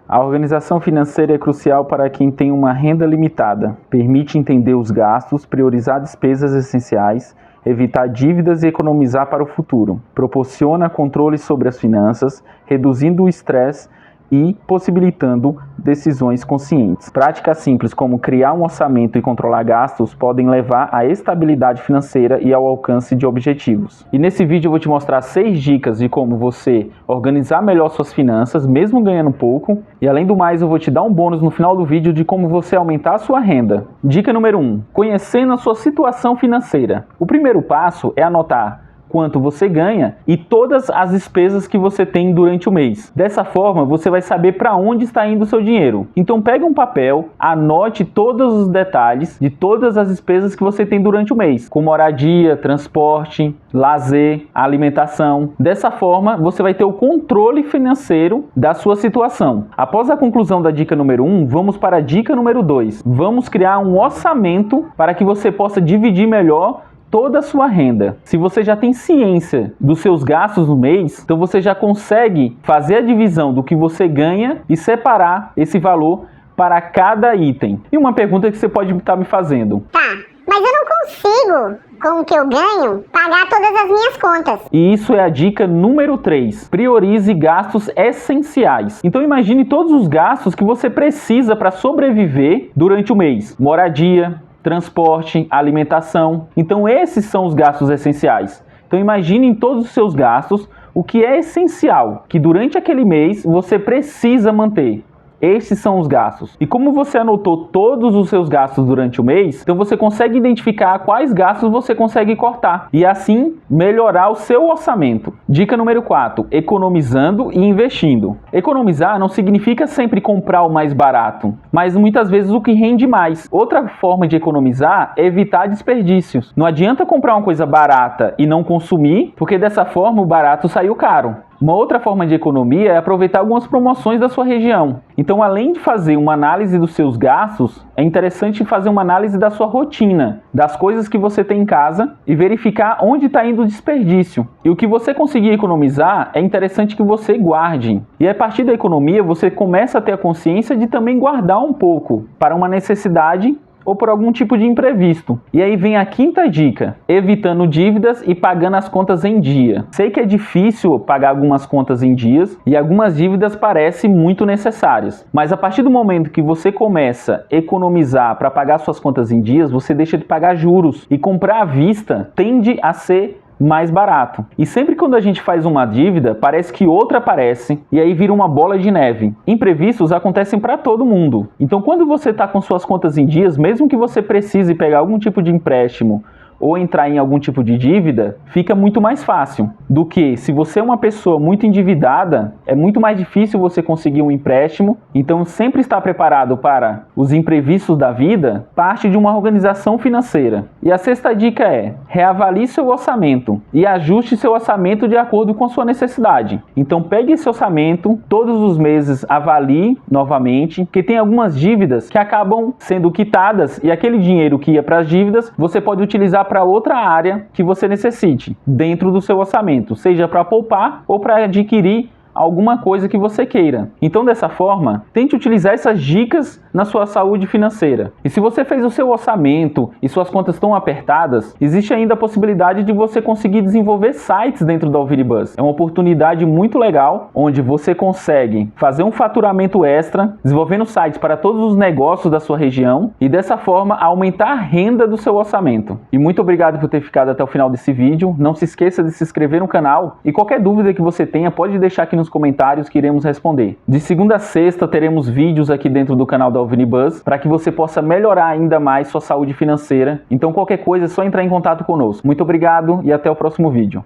A organização financeira é crucial para quem tem uma renda limitada. Permite entender os gastos, priorizar despesas essenciais, evitar dívidas e economizar para o futuro. Proporciona controle sobre as finanças, reduzindo o estresse e possibilitando decisões conscientes. Práticas simples como criar um orçamento e controlar gastos podem levar à estabilidade financeira e ao alcance de objetivos. E nesse vídeo eu vou te mostrar 6 dicas de como você organizar melhor suas finanças, mesmo ganhando pouco. E além do mais, eu vou te dar um bônus no final do vídeo de como você aumentar a sua renda. Dica número 1. Conhecendo a sua situação financeira. O primeiro passo é anotar quanto você ganha e todas as despesas que você tem durante o mês. Dessa forma, você vai saber para onde está indo o seu dinheiro. Então pega um papel, anote todos os detalhes de todas as despesas que você tem durante o mês, como moradia, transporte, lazer, alimentação. Dessa forma, você vai ter o controle financeiro da sua situação. Após a conclusão da dica número 1, vamos para a dica número 2. Vamos criar um orçamento para que você possa dividir melhor toda a sua renda. Se você já tem ciência dos seus gastos no mês, então você já consegue fazer a divisão do que você ganha e separar esse valor para cada item. E uma pergunta que você pode estar me fazendo: Tá, mas eu não consigo, com o que eu ganho, pagar todas as minhas contas. E isso é a dica número 3. Priorize gastos essenciais. Então imagine todos os gastos que você precisa para sobreviver durante o mês. Moradia, transporte, alimentação. Então esses são os gastos essenciais. Então imagine em todos os seus gastos o que é essencial, que durante aquele mês você precisa manter. Esses são os gastos. E como você anotou todos os seus gastos durante o mês, então você consegue identificar quais gastos você consegue cortar e assim melhorar o seu orçamento. Dica número 4. Economizando e investindo. Economizar não significa sempre comprar o mais barato, mas muitas vezes o que rende mais. Outra forma de economizar é evitar desperdícios. Não adianta comprar uma coisa barata e não consumir, porque dessa forma o barato saiu caro. Uma outra forma de economia é aproveitar algumas promoções da sua região. Então, além de fazer uma análise dos seus gastos, é interessante fazer uma análise da sua rotina, das coisas que você tem em casa e verificar onde está indo o desperdício. E o que você conseguir economizar, é interessante que você guarde. E a partir da economia, você começa a ter a consciência de também guardar um pouco para uma necessidade ou por algum tipo de imprevisto. E aí vem a 5ª dica: evitando dívidas e pagando as contas em dia. Sei que é difícil pagar algumas contas em dias e algumas dívidas parecem muito necessárias, mas a partir do momento que você começa a economizar para pagar suas contas em dias, você deixa de pagar juros, e comprar à vista tende a ser mais barato. E sempre quando a gente faz uma dívida, parece que outra aparece e aí vira uma bola de neve. Imprevistos acontecem para todo mundo. Então quando você está com suas contas em dias, mesmo que você precise pegar algum tipo de empréstimo ou entrar em algum tipo de dívida, fica muito mais fácil do que se você é uma pessoa muito endividada, é muito mais difícil você conseguir um empréstimo. Então sempre estar preparado para os imprevistos da vida parte de uma organização financeira. E a 6ª dica é: reavalie seu orçamento e ajuste seu orçamento de acordo com a sua necessidade. Então pegue esse orçamento, todos os meses avalie novamente, porque tem algumas dívidas que acabam sendo quitadas e aquele dinheiro que ia para as dívidas, você pode utilizar para outra área que você necessite dentro do seu orçamento, seja para poupar ou para adquirir alguma coisa que você queira. Então dessa forma, tente utilizar essas dicas na sua saúde financeira. E se você fez o seu orçamento e suas contas estão apertadas, existe ainda a possibilidade de você conseguir desenvolver sites dentro da Alvinibus. É uma oportunidade muito legal, onde você consegue fazer um faturamento extra, desenvolvendo sites para todos os negócios da sua região e dessa forma aumentar a renda do seu orçamento. E muito obrigado por ter ficado até o final desse vídeo. Não se esqueça de se inscrever no canal e qualquer dúvida que você tenha, pode deixar aqui nos comentários que iremos responder. De segunda a sexta teremos vídeos aqui dentro do canal da Alvinibus para que você possa melhorar ainda mais sua saúde financeira. Então qualquer coisa é só entrar em contato conosco. Muito obrigado e até o próximo vídeo.